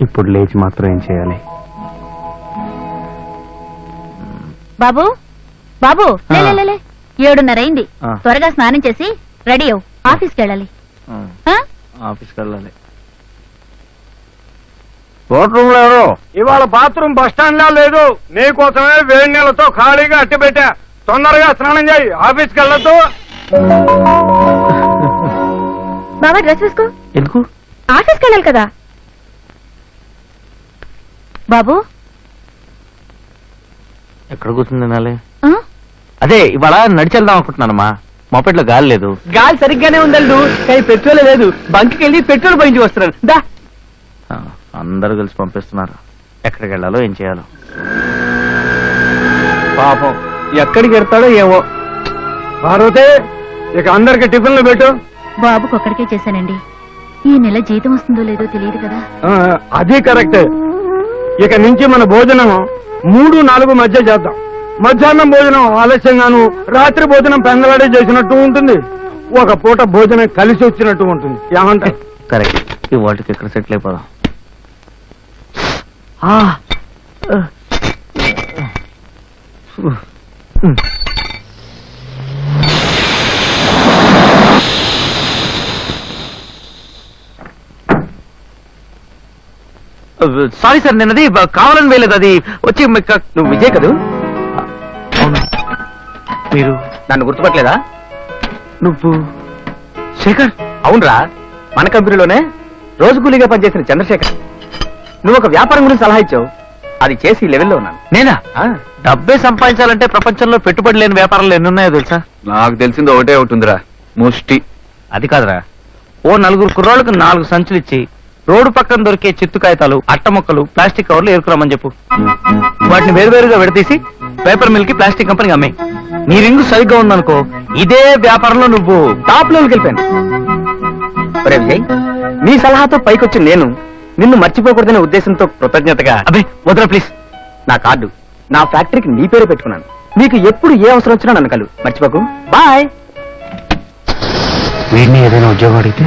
ఇప్పుడు లేచి మాత్రం ఏం చేయాలి? బాబు బాబు, లే 7:30 అయింది. త్వరగా స్నానం చేసి రెడీ అవు, ఆఫీస్కి వెళ్ళాలి. ఆఫీస్కి వెళ్ళాలి. బాత్రూమ్ లేదు ఇవాళ. బాత్రూమ్ బస్ స్టాండ్ లా లేదు. నీకోసమే వేడి నీళ్ళతో ఖాళీగా అట్టి పెట్టా. తొందరగా స్నానం చేయి, ఆఫీస్కి వెళ్ళొద్దు. బాబా డ్రెస్ వేసుకో. ఎందుకు? ఆఫీస్కి వెళ్ళాలి కదా. బాబు ఎక్కడ కూర్చుంది తినాలి? అదే ఇవాళ నడిచెళ్దాం అనుకుంటున్నానమ్మా. మొపెట్లో గాలి లేదు. గాలి సరిగ్గానే ఉందల్లు, కానీ పెట్రోల్ లేదు. బంక్కి వెళ్ళి పెట్రోల్ పోయించి వస్తున్నాను. దా, అందరూ కలిసి పంపిస్తున్నారు. ఎక్కడికి వెళ్ళాలో ఏం చేయాలో. పాపం ఎక్కడికి వెళ్తాడో ఏమో. పార్వతి, ఇక అందరికి టిఫిన్లు పెట్టు. బాబుకి ఒక్కడికే చేశానండి. ఈ నెల జీతం వస్తుందో లేదో తెలియదు కదా. అది కరెక్టే. ఇక నుంచి మన భోజనం 3-4 మధ్య చేద్దాం. మధ్యాహ్నం భోజనం ఆలస్యంగాను, రాత్రి భోజనం పెందలాడే చేసినట్టు ఉంటుంది. ఒక పూట భోజనం కలిసి వచ్చినట్టు ఉంటుంది. ఏమంటారు? కరెక్ట్. ఈ వాటికి ఎక్కడ సెటిల్ అయిపోదాం. సారీ సార్, నేను అది కావాలని వేయలేదు. అది వచ్చి నువ్వు విజయ్ కదూ? అవును. మీరు నన్ను గుర్తుపట్టలేదా? నువ్వు శేఖర్? అవునరా, మన కంపెనీలోనే రోజు కూలీగా పనిచేసిన చంద్రశేఖర్. నువ్వు ఒక వ్యాపారం గురించి సలహా ఇచ్చావు, అది చేసి లెవెల్లో ఉన్నాను. నేనా? డబ్బే సంపాదించాలంటే ప్రపంచంలో పెట్టుబడి లేని వ్యాపారాలు ఎన్ని ఉన్నాయో తెలుసా? నాకు తెలిసింది ఒకటే ఉంటుందిరా, ముష్టి. అది కాదురా, ఓ 4 కుర్రోళ్ళకు 4 సంచులు ఇచ్చి రోడ్డు పక్కన దొరికే చిత్తు కాగితాలు, అట్ట ముక్కలు, ప్లాస్టిక్ కవర్లు ఏరుకురామని చెప్పు. వాటిని వేరువేరుగా విడదీసి పేపర్ మిల్ కి ప్లాస్టిక్ కంపెనీకి అమ్మే. నీ రింగు సరిగ్గా ఉందనుకో, ఇదే వ్యాపారంలో నువ్వు టాప్ లెవెల్కి వెళ్ళిపోయాను. ఒరే విజయ్, నీ సలహాతో పైకొచ్చి నేను నిన్ను మర్చిపోకూడదనే ఉద్దేశంతో కృతజ్ఞతగా. అబ్బే వదరా ప్లీజ్. నా కార్డు, నా ఫ్యాక్టరీకి నీ పేరు పెట్టుకున్నాను. నీకు ఎప్పుడు ఏ అవసరం వచ్చినా నన్ను కలు, మర్చిపోకు. బాయ్. వీడిని ఏదైనా ఉద్యోగం అడిగితే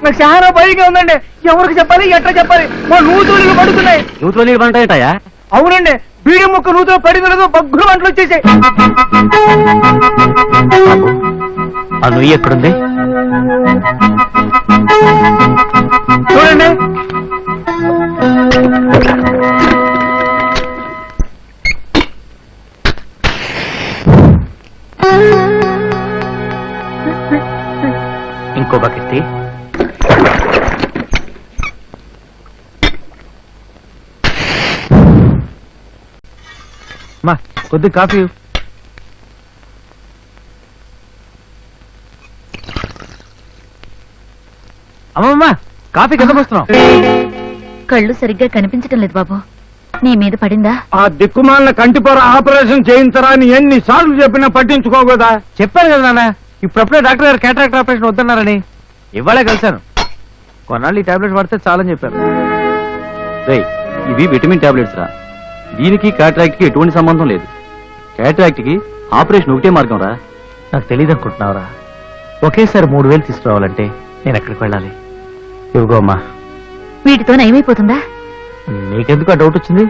నాకు చాలా భయంగా ఉందండి. ఎవరికి చెప్పాలి, ఎట్లా చెప్పాలి? మా నూతులు పడుతున్నాయి. యూత్లో నీళ్ళు పంటాయా? అవునండి, బీడి ముక్క నూతులు పడిన బగ్గులు వంటలు వచ్చేసాయి. ఆ నుయ్యి ఎక్కడుంది? చూడండి. ఇంకో బకెట్. మా కొద్ది కాఫీ. అమ్మమ్మ, కాఫీ కింద వస్తున్నాం. కళ్ళు సరిగ్గా కనిపించటం లేదు బాబు. నీ మీద పడిందా? ఆ దిక్కుమాలిన కంటిపొర ఆపరేషన్ చేయించరా అని ఎన్నిసార్లు చెప్పినా పట్టించుకోకదా? చెప్పాను కదా నాన్న, ఇప్పుడప్పుడే డాక్టర్ గారు క్యాటరాక్ట్ ఆపరేషన్ వద్దన్నారని. ఇవాళే కలిశాను. కొన్నాళ్ళు ఈ టాబ్లెట్స్ వాడితే చాలని చెప్పారు. ఇవి విటమిన్ టాబ్లెట్స్ రా. దీనికి క్యాటరాక్ట్ కి ఎటువంటి సంబంధం లేదు. క్యాటరాక్ట్ కి ఆపరేషన్ ఒకటే మార్గం రా. నాకు తెలియదు అనుకుంటున్నావురా? ఒకేసారి 3000 తీసుకురావాలంటే నేను ఎక్కడికి వెళ్ళాలి? ఇవిగో అమ్మా. వీటితో నయమైపోతుందా? నీకెందుకు ఆ డౌట్ వచ్చింది?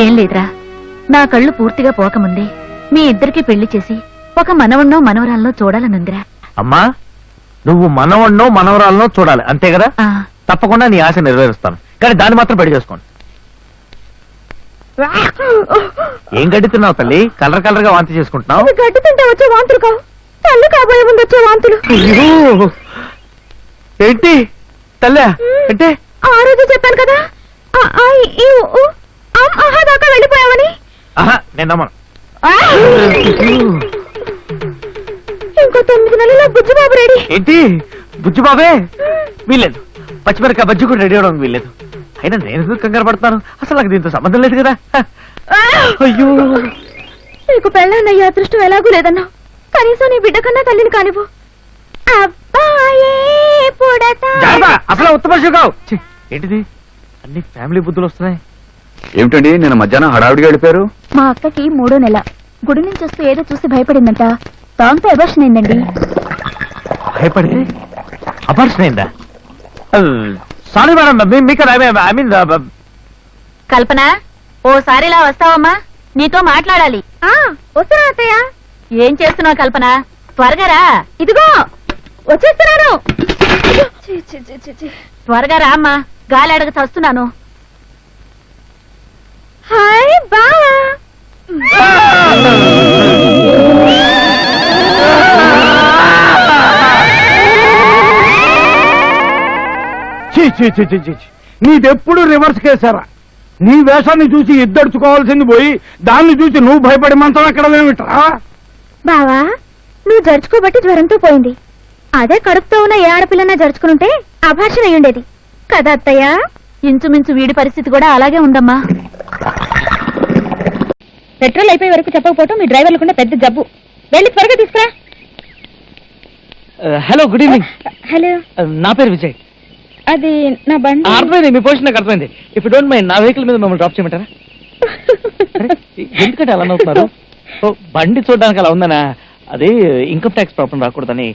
ఏం లేదురా, నా కళ్ళు పూర్తిగా పోకముందే మీ ఇద్దరికి పెళ్లి చేసి ఒక మనవన్నో మనవరాలనో చూడాలనుందిరా. అమ్మా, నువ్వు మనవన్నో మనవరాలనో చూడాలి అంతే కదా? తప్పకుండా నీ ఆశ నెరవేరుస్తాను, కానీ దాన్ని మాత్రం పెళ్లి చేసుకోండి. ఏం గడ్డితున్నావు తల్లి? కలర్ కలర్ గా వాంతి చేసుకుంటున్నావు. గడ్డి తింటే వచ్చే వాంతులు కావు, తల్లి కాబోయే ముందు వచ్చే వాంతులు. ఏంటి తల్లి అంటే? ఆ రోజు చెప్పాను కదా, దాకా వెళ్ళిపోయావని. నేను నమ్మను. ఇంకో 9 నెలల్లో బుజ్జిబాబు రెడీ. ఏంటి బుజ్జిబాబే? వీల్లేదు, పచ్చిమిరకాయ బజ్జి కూడా రెడీ అవడం వీల్లేదు. అయినా నేను ఎందుకు కంగారు పడతాను? అసలు నాకు దీంతో సంబంధం లేదు కదా. అయ్యో, నీకు పెళ్ళన్నయ్య అదృష్టం ఎలాగూ లేదన్నా, కనీసం నీ బిడ్డ కన్నా తల్లిని కానివ్వు. అసలు ఉత్తమ కావు. ఏంటిది, అన్ని ఫ్యామిలీ బుద్ధులు వస్తున్నాయి. ఏమిటండి నేను మధ్యాహ్నం హడావిడిగా వెళ్ళిపోయారు? మా అక్కకి 3వ నెల గుడి నుంచి వస్తూ ఏదో చూసి భయపడిందంట. దాంతో అబార్షన్ అయిందండి. భయపడితే అబార్షన్ అయిందా? సారీ మేడం, మీకు ఐ మీన్ కల్పన ఓసారిలా వస్తావమ్మా, నీతో మాట్లాడాలి. వస్తున్నా అత్తయ్య. ఏం చేస్తున్నావు కల్పన? త్వరగా రా. ఇదిగో వచ్చేస్తున్నాను. త్వరగా రా అమ్మా, గాలి అడగ చస్తున్నాను. హాయ్ బావా. నీదెప్పుడు రివర్స్ కేసారా? నీ వేషాన్ని చూసి ఇద్దరుచుకోవాల్సింది పోయి దాన్ని చూసి నువ్వు భయపడి మంచం ఎక్కడమేమిట్రా? బావా, నువ్వు జరుచుకోబట్టి జ్వరంతో పోయింది. అదే కడుపుతో ఉన్న ఏ ఆడపిల్లన్నా జరుచుకునుంటే అభాషణ అయ్యుండేది కదా అత్తయ్య? ఇంచుమించు వీడి పరిస్థితి కూడా అలాగే ఉందమ్మా. పెట్రోల్ అయిపోయే వరకు చెప్పకపోవటం మీ డ్రైవర్లకుండా పెద్ద జబ్బు. వెళ్ళి త్వరగా తీసుకురా. Hello, good evening. హలో, నా పేరు విజయ్. అది నా బండి. అర్థమైంది, మీ పొజిషన్ నాకు అర్థమైంది. ఇఫ్ యూ డోంట్ మైండ్ నా వెహికల్ మీద మమ్మల్ని డ్రాప్ చేయమంటారా? ఎందుకంటే అలా నవ్వుతున్నారు? బండి చూడడానికి అలా ఉందనా? అది ఇన్కమ్ ట్యాక్స్ ప్రాబ్లం రాకూడదని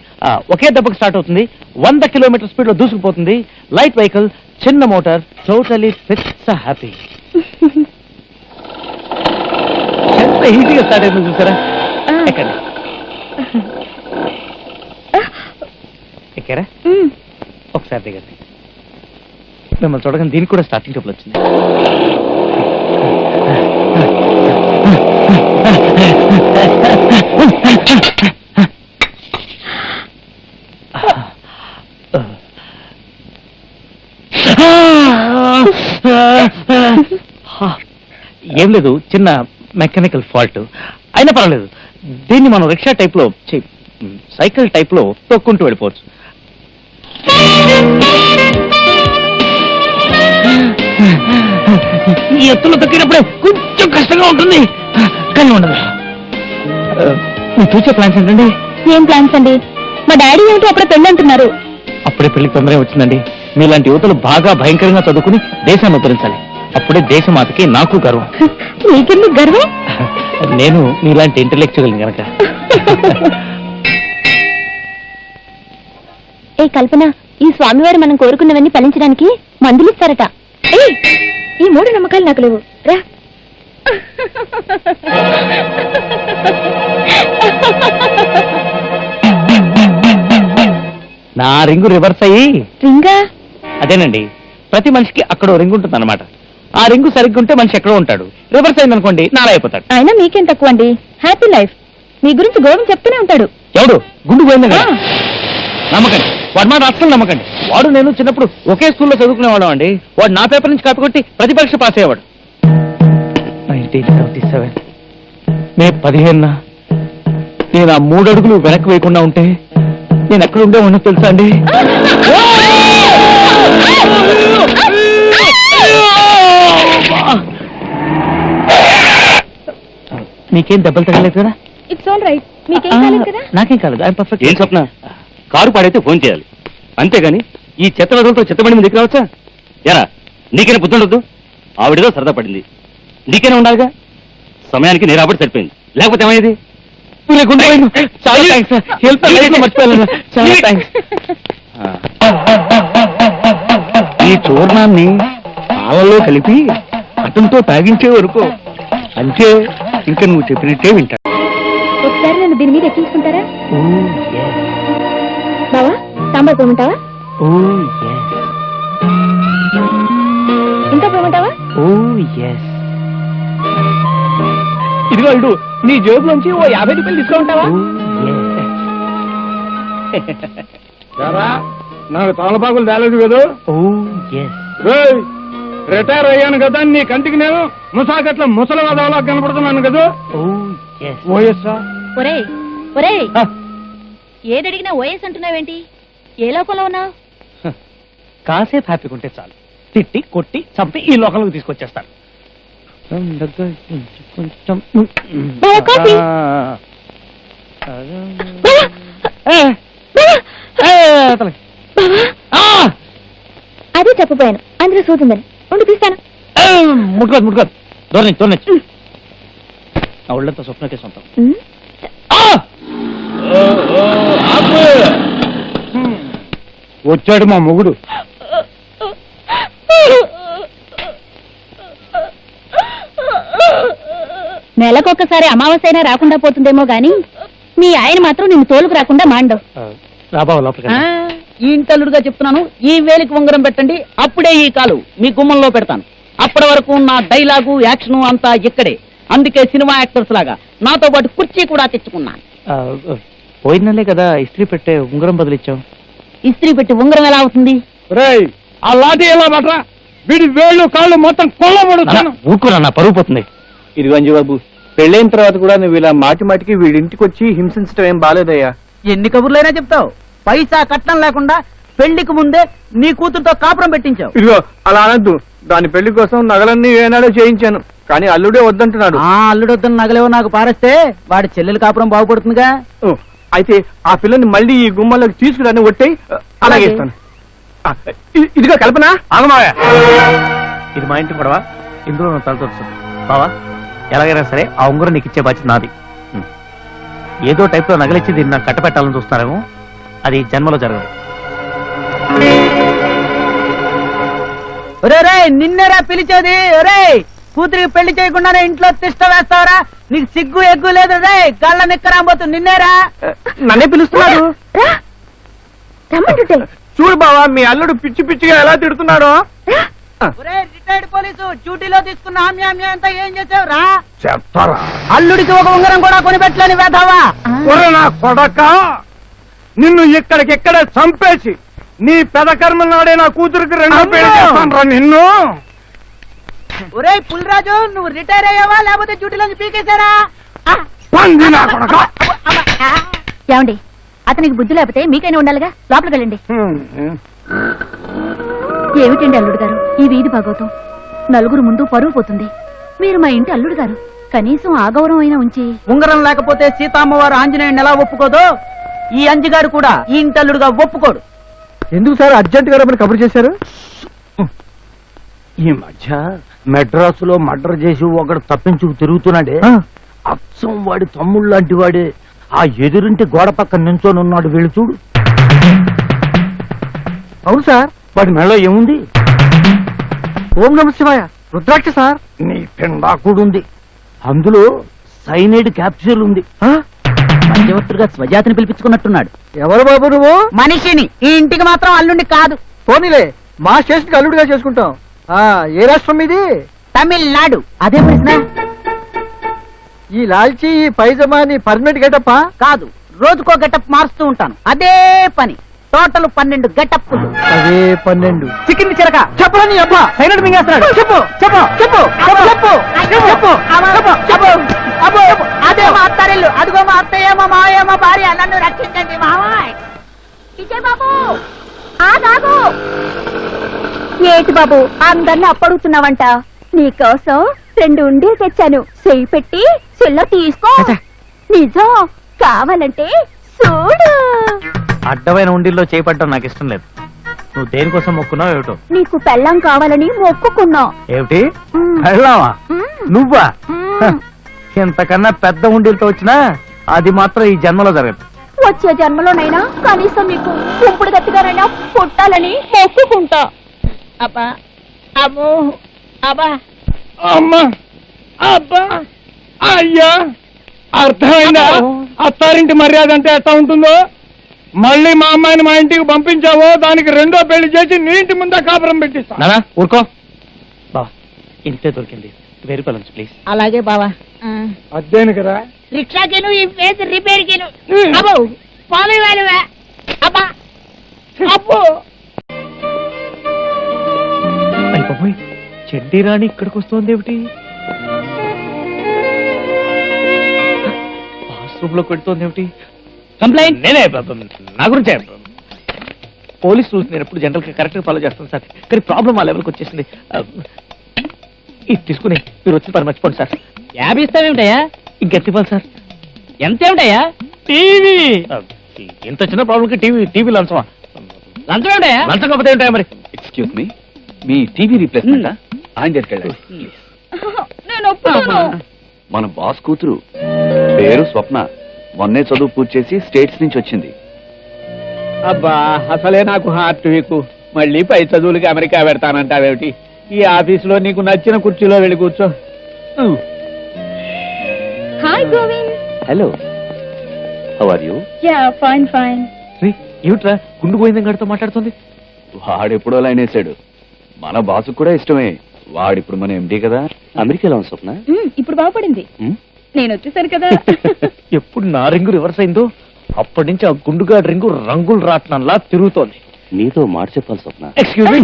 ఒకే దెబ్బకి స్టార్ట్ అవుతుంది. 100 కిలోమీటర్ స్పీడ్ లో దూసుకుపోతుంది. లైట్ వెహికల్, చిన్న మోటార్, టోటలీ ఫిట్స్ హ్యాపీ. ఎంత ఈజీగా స్టార్ట్ అవుతుంది చూసారా? ఎక్కండి. ఎక్కారా? ఒకసారి దిగండి. మిమ్మల్ని చూడగానే దీనికి కూడా స్టార్టింగ్ ట్రబుల్ వచ్చింది. ఏం లేదు, చిన్న మెకానికల్ ఫాల్ట్. అయినా పర్వాలేదు, దీన్ని మనం రిక్షా టైప్ లో, సైకిల్ టైప్ లో తొక్కుంటూ వెళ్ళిపోవచ్చు. ఈ ఎత్తులో తొక్కినప్పుడే కొంచెం కష్టంగా ఉంటుంది, కానీ ఉండదు. మీ ఫ్యూచర్ ప్లాన్స్ ఏంటండి? ఏం ప్లాన్స్ అండి? మా డాడీ ఏమిటో అప్పుడే పెళ్ళి అంటున్నారు. అప్పుడే పెళ్లికి తొందరగా వచ్చిందండి. మీలాంటి యువతలు బాగా భయంకరంగా చదువుకుని దేశాన్ని ఉద్ధరించాలి. అప్పుడే దేశమాతకి నాకు గర్వం. నీకెందుకు గర్వం? నేను మీలాంటి ఇంటెలెక్చువల్ గనక. ఏ కల్పన, ఈ స్వామివారు మనం కోరుకున్నవన్నీ ఫలించడానికి మందులు ఇస్తారట. ఈ 3 నమ్మకాలు నాకు లేవు. రా. నా రింగు రివర్స్ అయ్యి. రింగా? అదేనండి, ప్రతి మనిషికి అక్కడో రింగు ఉంటుంది అన్నమాట. ఆ రింగు సరిగ్గా ఉంటే మనిషి ఎక్కడో ఉంటాడు. రివర్స్ అయిందనుకోండి, నాలా అయిపోతాడు. అయినా మీకేం తక్కువ అండి, హ్యాపీ లైఫ్. మీ గురించి గోవింద్ చెప్తూనే ఉంటాడు. ఎవడు? గుండు పోయిందా? నమ్మకండి, వాడు మాట అస్సలు నమ్మకండి. వాడు నేను చిన్నప్పుడు ఒకే స్కూల్లో చదువుకునేవాళ్ళం అండి. వాడు నా పేపర్ నుంచి కాపీ కొట్టి ప్రతి పరీక్ష పాస్ అయ్యేవాడు. 1977 మే 15న నేను ఆ 3 అడుగులు వెనక్కి వేయకుండా ఉంటే నేను ఎక్కడ ఉండే ఉన్నది తెలుసా అండి? మీకేం దెబ్బలు తగలేదు కదా? It's all right. మీకేం కాలేదు కదా? నాకేం కాలేదు. I'm perfect. ఏం స్వప్న, కారు పాడైతే ఫోన్ చేయాలి, అంతేగాని ఈ చెత్త వదలతో చెత్తబండి మీద రావచ్చా? ఎరా, నీకైనా బుద్ధి ఉండొద్దు. ఆవిడేదో సరదా పడింది, నీకైనా ఉండాలిగా. సమయానికి నేను రాబడి సరిపోయింది, లేకపోతే ఏమైంది? చాలా థ్యాంక్స్. హెల్ప్ మర్చిపోయాను. చాలా థ్యాంక్స్. ఈ చూర్ణాన్ని పాలలో కలిపి అతనితో తాగించే వరకు అంతే. ఇంకా నువ్వు చెప్పినట్టే వింటా. ఒకసారి నన్ను దీని మీద ఎక్కించుకుంటారా? బావా, సాంబార్ పోమంటావా? ఇంకా పోమంటావా? ఇదిగో ఇడు, నీ జేబులోంచి ఓ 50 రూపాయలు తీసుకుంటావా? నాకు తమలపాకులు తేలేదు కదా. రిటైర్ అయ్యాను కదా, నీ కంటికి నేను ముసాగట్ల ముసలి వదవలా కనపడుతున్నాను కదా. ఓఎస్ఆ. ఒరేయ్ ఒరేయ్, ఏదడిగినా ఓఎస్ అంటున్నావేంటి? ఏ లోకంలో ఉన్నావు? కాసేపు హ్యాపీగా ఉంటే చాలు, తిట్టి కొట్టి చంపి ఈ లోకంలోకి తీసుకొచ్చేస్తాను. బావా, కాఫీ. అదే చెప్పపోయాను, అందులో సూచిందని ఉండి తీస్తాను. ముట్టుకోదు దూరం నా ఒళ్ళంతా స్వప్నకే సొంతం. వచ్చాడు మా మొగుడు. నెలకొకసారి అమావాస్యైనా రాకుండా పోతుందేమో గాని మీ ఆయన మాత్రం నిన్ను తోలుకు రాకుండా మాండవు. రాబావ లోపలికి ఆ, ఈ ఇంటల్లుడుగా చెప్తున్నాను, ఈ వేలికి ఉంగరం పెట్టండి, అప్పుడే ఈ కాలు మీ గుమ్మంలో పెడతాను. అప్పటి వరకు నా డైలాగు యాక్షన్ అంతా ఇక్కడే. అందుకే సినిమా యాక్టర్స్ లాగా నాతో పాటు కుర్చీ కూడా తెచ్చుకున్నాను. పోయిన నెలే కదా ఇస్త్రీ పెట్టే ఉంగరం బదిలిచ్చాం. ఇస్త్రీ పెట్టి ఉంగరం ఎలా అవుతుంది? రేయ్ ఆ లాఠీ ఎలా పట్రా, వీడి వేళ్ళు కాళ్ళు మొత్తం కొల్లబడుతాను. ఊరుకోరా, నా పరువు పోతుంది. ఇది అంజుబాబు, పెళ్ళైన తర్వాత కూడా నువ్వు ఇలా మాటి మాటికి వీడింటికి వచ్చి హింసించడం ఏం బాలేదయ్యా. ఎన్ని కబుర్లైనా చెప్తావు, పైసా కట్నం లేకుండా పెళ్లికి ముందే నీ కూతురుతో కాపురం పెట్టించావు. ఇదిగో అలా అనద్దు. దాని పెళ్లి కోసం నగలన్నీ ఏనాడో చేయించాను, కానీ అల్లుడే వద్దంటున్నాడు. ఆ అల్లుడు వద్దని నగలేవో నాకు పారేస్తే వాడి చెల్లెలు కాపురం బాగుపడుతుందిగా. ఓ, అయితే ఆ పిల్లని మళ్ళీ ఈ గుమ్మలోకి తీసుకురాని ఒట్టేయి. అలాగే ఇస్తాను. ఇదిగో కల్పన. ఆగమావా, ఇది మా ఇంటి గొడవ, ఇందులో నువ్వు తలతొస్తుంది. బావా, ఎలాగైనా సరే ఆ ఉంగరం నీకు ఇచ్చే బాధ్యత నాది. ఏదో టైప్ లో నగలిచ్చి దీన్ని నాకు కట్టపెట్టాలని చూస్తున్నారేమో, అది జన్మలో జరగదు. ఒరే నిన్నేరా పిలిచేది? ఒరే, కూతురికి పెళ్లి చేయకుండానే ఇంట్లో తిష్ట వేస్తావరా? నీకు సిగ్గు ఎగ్గు లేదు రే, గళ్ళ నిక్కరాబోతు నిన్నేరా. నన్నే పిలుస్తున్నాడు. రమ్మంటుంటే చూడు బావా, మీ అల్లుడు పిచ్చి పిచ్చిగా ఎలా తిడుతున్నాడో. ఒరే రిటైర్డ్ పోలీసు, డ్యూటీలో తీసుకున్న హామీ అంతా ఏం చేసావురా? చెప్తారా అల్లుడికి ఒక ఉంగరం కూడా కొనిపెట్టలేని వేధావా. ఒరే నా కొడక, నిన్ను ఇక్కడికిక్కడే చంపేసి నీ పెదకర్మ నాడే నా కూతురికి రెండో పెళ్లి చేస్తాను నిన్ను. ఒరే పుల్రాజు, నువ్వు రిటైర్ అయ్యావా లేకపోతే డ్యూటీలోంచి పీకేశారా? పంది నా కొడక. ఏమండి, అతనికి బుద్ధి లేకపోతే మీకైనా ఉండాలిగా. లోపలికి వెళ్ళండి. ఏమిటండి అల్లుడు గారు ఈ వీధి భాగవతం? నలుగురు ముందు పరువు పోతుంది. మీరు మా ఇంటి అల్లుడు గారు, కనీసం ఆ గౌరవం అయినా ఉంచి. ఉంగరం లేకపోతే సీతామ్మవారు ఆంజనేయుని ఎలా ఒప్పుకోదో, ఈ అంజిగాడు కూడా ఈ ఇంటల్లుడుగా ఒప్పుకోడు. ఎందుకు సార్ అర్జెంట్ గా రమ్మని కబురు చేశారు? ఈ మధ్య మెడ్రాసులో మర్డర్ చేసి ఒకడు తప్పించుకు తిరుగుతున్నాడే, అచ్చం వాడి తమ్ముడు లాంటి వాడే. ఆ ఎదురింటి గోడ పక్కన నించొని ఉన్నాడు, వీళ్ళు చూడు. అవును సార్. వాడి మెడలో ఏముంది? ఓం నమ శివాయ, రుద్రాక్ష సార్. నీ పిండాకుడుంది, అందులో సైనైడ్ క్యాప్సూల్ ఉంది. మధ్యవర్తులుగా స్వజాతిని పిలిపించుకున్నట్టున్నాడు. ఎవరు బాబు నువ్వు? మనిషిని, ఈ ఇంటికి మాత్రం అల్లుండి కాదు. పోనీలే, మా స్టేషన్ కి అల్లుడిగా చేసుకుంటాం. ఏ రాష్ట్రం ఇది? తమిళనాడు. అదే ప్రశ్న ఈ లాల్చీ ఈ పైజమా నీ పర్మనెంట్ గెటప్పా? కాదు, రోజుకో గెటప్ మారుస్తూ ఉంటాను. అదే పని. టోటల్ 12 గెటప్లు. అదే 12. చికెన్ చిరక చెప్పరా నీ అబ్బా, సైలెంట్ మింగేస్తున్నాడు. చెప్పు చెప్పు చెప్పు చెప్పు చెప్పు చెప్పు చెప్పు చెప్పు. అదే మా అత్తారిల్లు, అదిగో మా అత్తయ్య, మా మావయ్య, మా భార్య. నన్ను రక్షించండి మావయ్య. విజయ్ బాబు, ఆగాగు. ఏటి బాబు అందరిని అప్పడుగుతున్నావంట? నీకోసం 2 ఉండీలు తెచ్చాను, చెయ్యి పెట్టి చెల్లో తీసుకో. నిజం, కావాలంటే చూడు. అడ్డమైన ఉండిల్లో చేపట్టడం నాకు ఇష్టం లేదు. నువ్వు దేనికోసం మొక్కున్నావు ఏమిటో? నీకు పెళ్ళం కావాలని మొక్కుకున్నా. ఏమిటి వెళ్ళావా? నువ్వా? మ్మ్. ఇంతకన్నా పెద్ద ఉండిలతో వచ్చినా అది మాత్రం ఈ జన్మలో జరగదు. వచ్చే జన్మలోనైనా కనీసం నీకు కుంపుడు గట్టిగానైనా పుట్టాలని మొక్కుకుంటా. అబ్బా అమ్మో అబ్బా అమ్మా అబ్బా అయ్యా, అర్థమైందా? అత్తారింటి మర్యాద అంటే ఎట్లా ఉంటుందో. మళ్ళీ మా అమ్మాయిని మా ఇంటికి పంపించావో దానికి రెండో పెళ్లి చేసి నీ ఇంటి ముందే కాపురం పెట్టిస్తా. నానా ఊరుకో. బా, ఇంతే దొరికింది. రూపాయలు ప్లీజ్. అలాగే బావా. అదేనికిరా రిక్షాకిను ఈ ఫేస్ రిపేర్ కిను. అబ్బో పాలు వేలువే. అబ్బా అబ్బో. అయిపోయి చెడ్డీ రాణి ఇక్కడికి వస్తోంది ఏమిటి? బాత్రూమ్ లో పెడుతోంది ఏమిటి? కంప్లైంట్ నేనే నా గురించే. పోలీస్ రూల్స్ నేను ఎప్పుడు జనరల్ గా కరెక్ట్ గా ఫాలో చేస్తాను సార్, కానీ ప్రాబ్లం ఆ లెవెల్కి వచ్చేసింది. ఇది తీసుకుని మీరు వచ్చిన పని మర్చిపోండి సార్. 50 ఇస్తావేమిటయ్యా? ఇంకెంత ఇవ్వాలి సార్? ఎంతేమిటయ్యా? టీవీ. ఎంత చిన్న ప్రాబ్లంకి టీవీ లంచమా? లంచం ఏమిటయ్యా? లంచం కాకపోతే ఏంటా మరి? ఎక్స్క్యూజ్ మీ, మీ టీవీ రీప్లేస్మెంట్ ఆయన దగ్గరికి నేను ఒప్పుకోను. మన బాస్ కూతురు పేరు స్వప్న, మొన్నే చదువు పూర్తి చేసి స్టేట్స్ నుంచి వచ్చింది. అబ్బా అసలే నాకు హార్ట్ వీక్, మళ్ళీ పై చదువులకి అమెరికా పెడతానంటావేమిటి? ఈ ఆఫీసులో నీకు నచ్చిన కుర్చీలో వెళ్ళి కూర్చో. Hi Govind. Hello, how are you? Yeah fine fine. ఏమిట్రా గుండు గోవిందం గారితో మాట్లాడుతుంది? వాడెప్పుడో లైన్ వేసాడు. మన బాసు కూడా ఇష్టమే. వాడిప్పుడు మన ఎండి కదా. అమెరికాలో ఉంది స్వప్న. ఇప్పుడు బాగుపడింది. ఉమ్, నేను వచ్చేసాను కదా. ఎప్పుడు నా రింగు రివర్స్ అయిందో అప్పటి నుంచి ఆ గుండుగాడి రింగు రంగులు రాట్నంలా తిరుగుతోంది. నీతో మాట చెప్పాలి స్వప్న. Excuse me.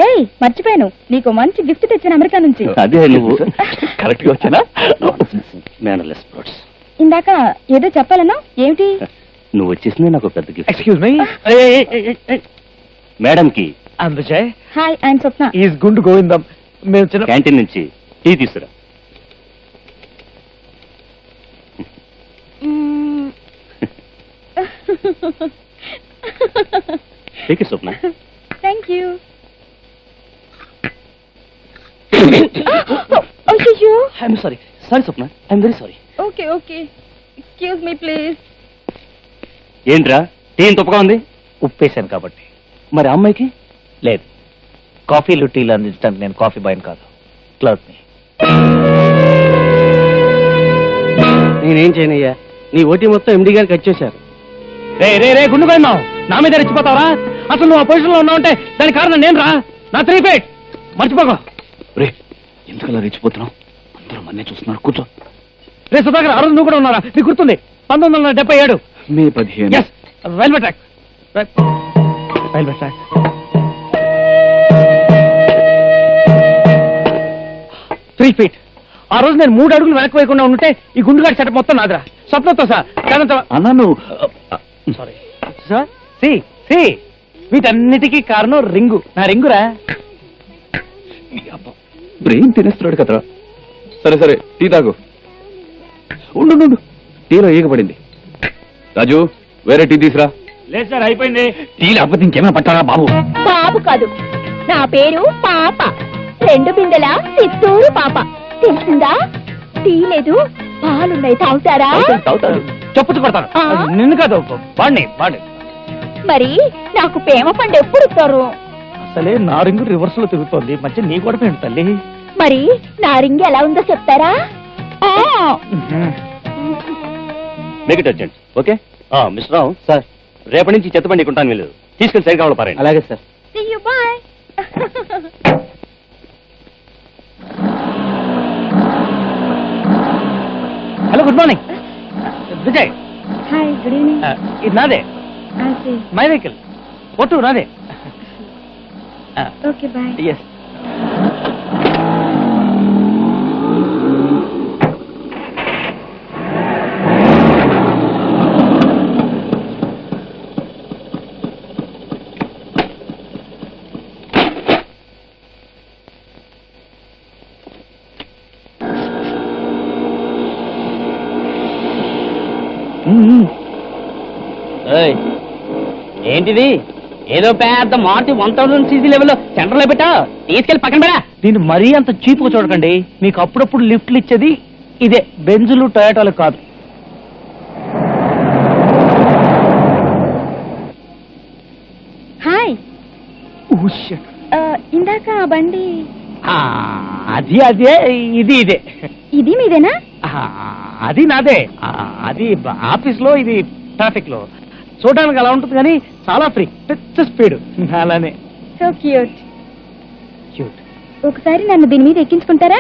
ఏయ్ మర్చిపోయాను, నీకు మంచి గిఫ్ట్ తెచ్చాను అమెరికా నుంచి. అదే నువ్వు కరెక్ట్ గా వచ్చానా? మేనర్లెస్ బ్రోడ్స్. ఇందాక ఏదో చెప్పాలన్నా ఏమిటి? నువ్వు వచ్చేసింది నాకు పెద్ద గిఫ్ట్. Excuse me. మేడం కి అందుచాయ్ hi I'm Swapna. Is Gundu Govindam. మేము చిన్న క్యాంటీన్ నుంచి టీ తీసుకురా. Take it Swapna. Thank you. అయ్యో. I'm sorry Swapna, I'm very sorry. Okay okay, excuse me please. ఏంట్రా టీ తప్పగా ఉంది? ఉప్పేశాను కాబట్టి. మరి అమ్మాయికి లేదు, కాఫీలు టీలు అందించడానికి నేను కాఫీ బాయ్ని కాదు, క్లర్క్ని. నేనేం చేయనయ్యా, నీ ఓటీ మొత్తం ఎండి గారికి వచ్చేశారు. రే రే రే గుండు గోవిందం, నా మీద రెచ్చిపోతావరా? అసలు నువ్వు ఆ పొజిషన్ లో ఉన్నావంటే దానికి కారణం నేను రా. నా 3 ఫీట్ మర్చిపోకో. రే, ఎందుకలా రెచ్చిపోతున్నావు? అందరూ మన్నే చూస్తున్నారు. కూర్చో. రే సుధాకర్, ఆ రోజు నువ్వు కూడా ఉన్నారా? నీకు గుర్తుంది? 1977 May 15. Yes, railway track. Railway track. Three feet. ఆ రోజు నేను 3 అడుగులు వెనక్కి వేయకుండా ఉంటే ఈ గుండుగాడి సెటప్ మొత్తం నాదిరా. స్వప్నతో సార్ అన్నా నువ్వు సారీ సార్. సి వీటన్నిటికీ కారణం రింగు. నా రింగురా. బ్రెయిన్ తినేస్తున్నాడు కదరా. సరే సరే, టీ తాగు. ఉండు, టీలో ఈగపడింది. రాజు, వేరే టీ తీసురా. లేదు సార్, అయిపోయింది. టీ లేకపోతే ఇంకేమైనా పట్టారా బాబు? బాబు కాదు, నా పేరు పాప. 2 బిందెల చిత్తూరు పాప. తెలిసిందా? టీ లేదు, పాలున్నాయి, తాగుతారా? తాగుతాడు. చెప్పుచ్చు కొడతాను. ఆ? నిన్ను కాదు, వాడిని. మరి నాకు ప్రేమ పండు ఎప్పుడు ఇస్తారు? అసలే నా రింగు రివర్స్ లో తిరుగుతోంది, మధ్య నీ కూడా పెండు తల్లి. మరి నా రింగ్ ఎలా ఉందో చెప్తారా? Make it urgent. Okay mister Rao sir, రేపటి నుంచి చెత్త బండి కొంటాను వీళ్ళు తీసుకెళ్ళి సైడ్ కావాలి పారండి. అలాగే sir. See you, bye. Hello, good morning. Vijay, Hi, good evening. ఇది నాదే, I see. My vehicle. Vote నాదే. Okay, bye. ఎస్. ఏంటిది? ఏదో పెద్ద మార్చి 1000 cc లెవెల్లో సెంటర్ లో పెట్టా, తీసుకెళ్లి పక్కన పెడా. దీన్ని మరీ అంత చీప్గా చూడకండి. మీకు అప్పుడప్పుడు లిఫ్ట్లు ఇచ్చేది ఇదే, బెంజులు టొయాటోలు కాదు. హాయ్. Oh, shit. ఇందాక ఆ బండి అది అదే, ఇది ఇదే. ఇది మీదేనా? అది నాదే. అది ఆఫీస్ లో, ఇది ట్రాఫిక్ లో. చూడడానికి అలా ఉంటుంది కానీ చాలా ఫ్రీ, టచ్ స్పీడ్. అలానే సో క్యూట్. క్యూట్. ఒకసారి నన్ను దీని మీద ఎక్కించుకుంటారా?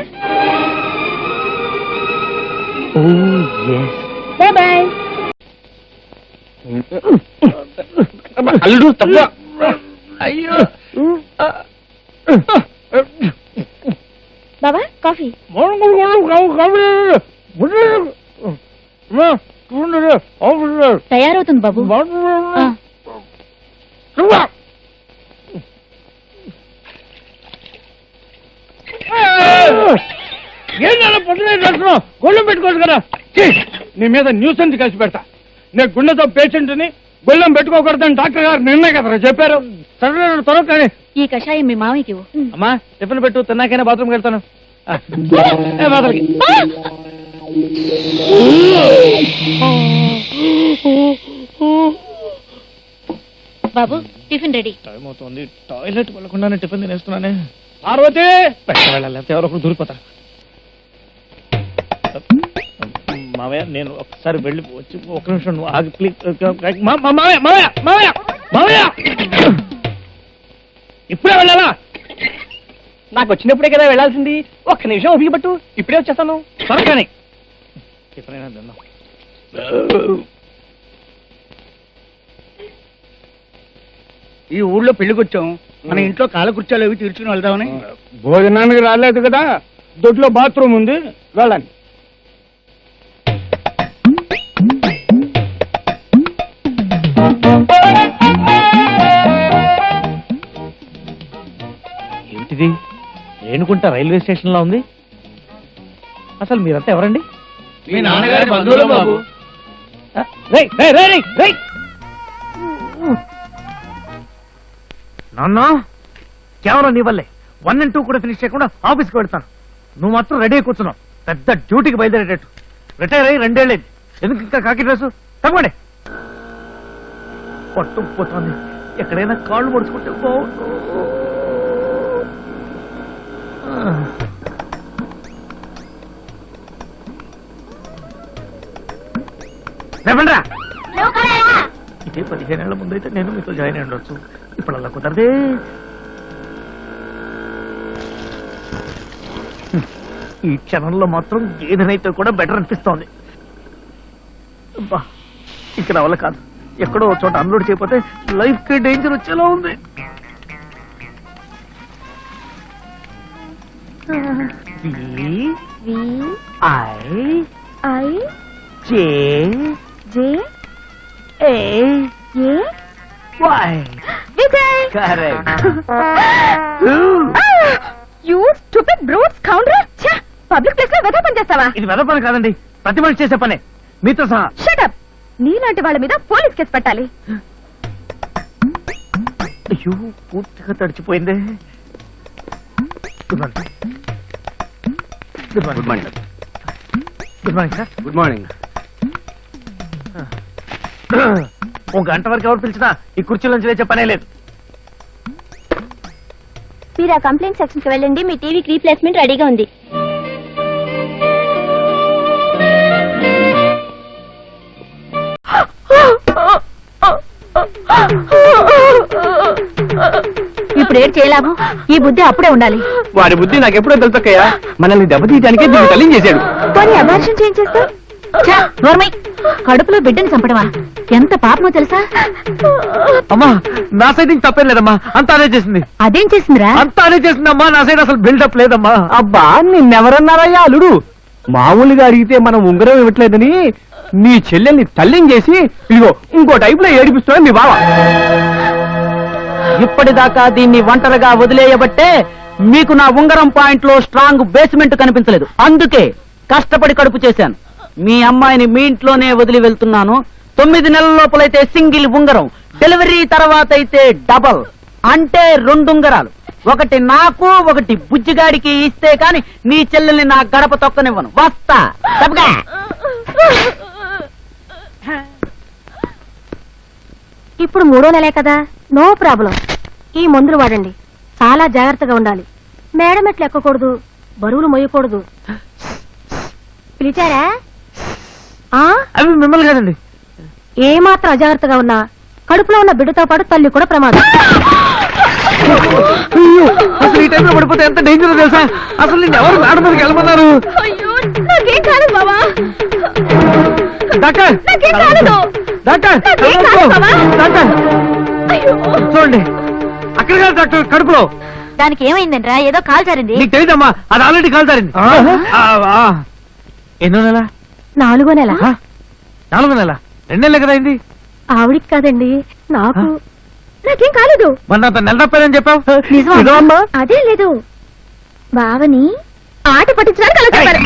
Bye bye. అల్లుడు తప్ప. అయ్యో. బాబా కాఫీ. తయారవుతుంది బాబు. ఏంటన్నా పొద్దునే చేస్తున్నావు? గొళ్ళెం పెట్టుకోవచ్చు కదా. నీ మీద న్యూసెన్స్ కలిసి పెడతా. నేను గుండెతో పేషెంట్ని, గొళ్ళెం పెట్టుకోకూడదని డాక్టర్ గారు నిన్నే కదా చెప్పారు. సరే త్వరగా కానీ. ఈ కషాయం మీ మామయ్యకి ఇవ్వు. అమ్మా టిఫిన్ పెట్టు, తిన్నాకైనా బాత్రూమ్కి వెళ్తాను. బాత్రూమ్కి. బాబు టిఫిన్ రెడీ. టైం అవుతుంది, టాయిలెట్ వెళ్ళకుండానే టిఫిన్ తినేస్తున్నానే. పార్వతి వెళ్ళాలి, ఎవరో ఒకరు దూరిపోతారు. మావయ్య నేను ఒకసారి వెళ్ళి వచ్చి ఒక నిమిషం నువ్వు ఆగి ప్లీజ్. మావయ్య మావయ్య మావయ్య మావయ్య ఇప్పుడే వెళ్ళాలా? నాకు వచ్చినప్పుడే కదా వెళ్ళాల్సింది. ఒక్క నిమిషం ఓపిక పట్టు, ఇప్పుడే వచ్చేస్తాను. త్వరగానే ఎప్పుడైనా తిందాం. ఈ ఊళ్ళో పెళ్లికొచ్చాం, మన ఇంట్లో కాల కుర్చాలు అవి తీర్చుకుని వెళ్దామని. భోజనానికి రాలేదు కదా, దొడ్లో బాత్రూమ్ ఉంది, వెళ్ళండి. ఏమిటిది? రేణుకుంట రైల్వే స్టేషన్ లా ఉంది. అసలు మీరంతా ఎవరండి? మీ నాన్నగారి బంధువులు బాబు. రేయ్, రేయ్, రేయ్, రేయ్, రేయ్. నాన్న కేవలం నీ వల్లే 1 and 2 కూడా ఫినిష్ చేయకుండా ఆఫీస్కి వెళ్తాను. నువ్వు మాత్రం రెడీ కూర్చున్నావు, పెద్ద డ్యూటీకి బయలుదేరేటట్టు. రిటైర్ అయ్యి 2 ఏళ్ళేది, ఎందుకు ఇంకా కాకి డ్రెస్? తప్పండి. పట్టుకుపోతుంది, ఎక్కడైనా కాళ్ళు ముడుచుకుంటే బాగుండు. రేపండ్రా. ఇదే 15 ఏళ్ల ముందైతే నేను మీతో జాయిన్ అయి ఉండొచ్చు, ఇప్పుడు అలా కుదరదే. ఈ క్షణంలో మాత్రం ఏదైతే కూడా బెటర్ అనిపిస్తోంది. అబ్బా, ఇక్కడ వల్ల కాదు, ఎక్కడో ఒక చోట అన్లోడ్ చేయకపోతే లైఫ్ కి డేంజర్ వచ్చేలా ఉంది. పబ్లిక్ ప్లేస్ లో వెధ పని చేస్తావా? ఇది వెధ పని కాదండి, ప్రతి మనిషి చేసే పనే, మీతో సహా. షటప్! నీలాంటి వాళ్ళ మీద పోలీస్ కేసు పెట్టాలి. అయ్యో, పూర్తిగా తడిచిపోయింది. Good morning. Good morning. Good morning. Good morning sir. Good morning. ఓ గంట వరకు ఎవరు పిలిచినా ఈ కుర్చీలోంచి లేచే పనే లేదు. మీరు ఆ కంప్లైంట్ సెక్షన్ కి వెళ్ళండి, మీ టీవీకి రీప్లేస్మెంట్ రెడీగా ఉంది. ఇప్పుడు ఏడు చేయలాము, ఈ బుద్ధి అప్పుడే ఉండాలి. వాడి బుద్ధి నాకు ఎప్పుడో తెలుసక్కయ్యా, మనల్ని దెబ్బతీయడానికే దీన్ని తల్లిని చేశాడు. పోనీ అబార్షన్ చేయించేస్తా. కడుపులో బిడ్డని చంపడమా? ఎంత పాపమో తెలుసా? అమ్మా, నా సైడ్ నుంచి తప్పేం లేదమ్మా, అంతా అదే చేసింది. అదేం చేసిందిరా? అంతా అదే చేసిందమ్మా, నా సైడ్ అసలు బిల్డప్ లేదమ్మా. అబ్బా, నిన్నెవరన్నారయ్యా అల్లుడు? మామూలుగా అడిగితే మనం ఉంగరం ఇవ్వట్లేదని నీ చెల్లెల్ని తల్లిని చేసి ఇదిగో ఇంకో టైప్ లో ఏడిపిస్తాడు మీ బావ. ఇప్పటిదాకా దీన్ని ఒంటరిగా వదిలేయబట్టే మీకు నా ఉంగరం పాయింట్ లో స్ట్రాంగ్ బేస్మెంట్ కనిపించలేదు. అందుకే కష్టపడి కడుపు చేశాను. మీ అమ్మాయిని మీ ఇంట్లోనే వదిలి వెళ్తున్నాను. 9 నెలల లోపలైతే సింగిల్ ఉంగరం, డెలివరీ తర్వాత అయితే డబల్, అంటే 2 ఉంగరాలు. ఒకటి నాకు, ఒకటి బుజ్జిగాడికి ఇస్తే కాని నీ చెల్లెల్ని నా గడప తొక్కనివ్వను. వస్తా. తప్పగా. ఇప్పుడు 3వ నెలే కదా, నో ప్రాబ్లం. ఈ మందులు వాడండి, చాలా జాగ్రత్తగా ఉండాలి. మేడం ఎట్లు ఎక్కకూడదు, బరువులు మోయకూడదు. పిలిచారా? అవి మిమ్మల్ని కాదండి. ఏమాత్రం అజాగ్రత్తగా ఉన్నా కడుపులో ఉన్న బిడ్డతో పాటు తల్లి కూడా ప్రమాదం. అయ్యో, అసలు ఈ టైంలో పడిపోతే ఎంత డేంజర్ తెలుసా? అసలు నేను ఎవరు మేడం మీదకి వెళ్ళమన్నారు? డాక్టర్, డాక్టర్, డాక్టర్, చూడండి అక్కడ కాదు డాక్టర్, కడుపులో. దానికి ఏమైందంట్రా? ఏదో కాల్ జారింది. నీకు తెలియదమ్మా, అది ఆల్రెడీ కాల్ జారింది. ఎన్నో నెల? 4వ నెల. 4వ నెల? 2 నెలలే కదా అయింది. ఆవిడికి కాదండి, నాకు. నాకేం కాలేదు. మొన్న అంత నెల తప్పేదని చెప్పావు. నిజమా? అదే లేదు, బావని ఆట పట్టించడానికి అలా చెప్పారు.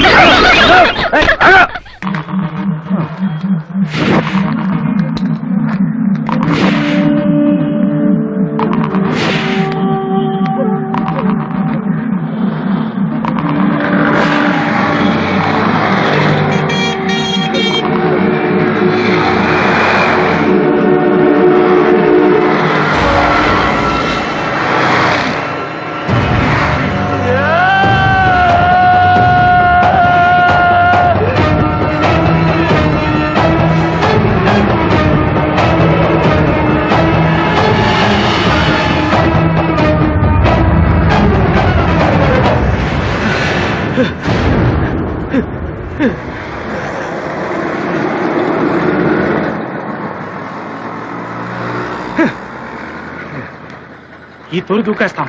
ఈ తూరు దూకేస్తాం.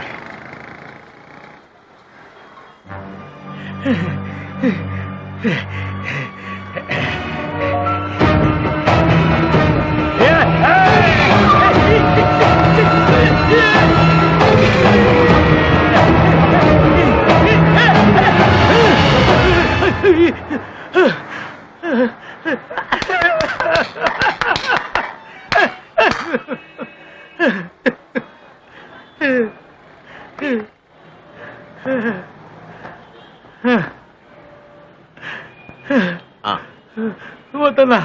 వద్దన్నా,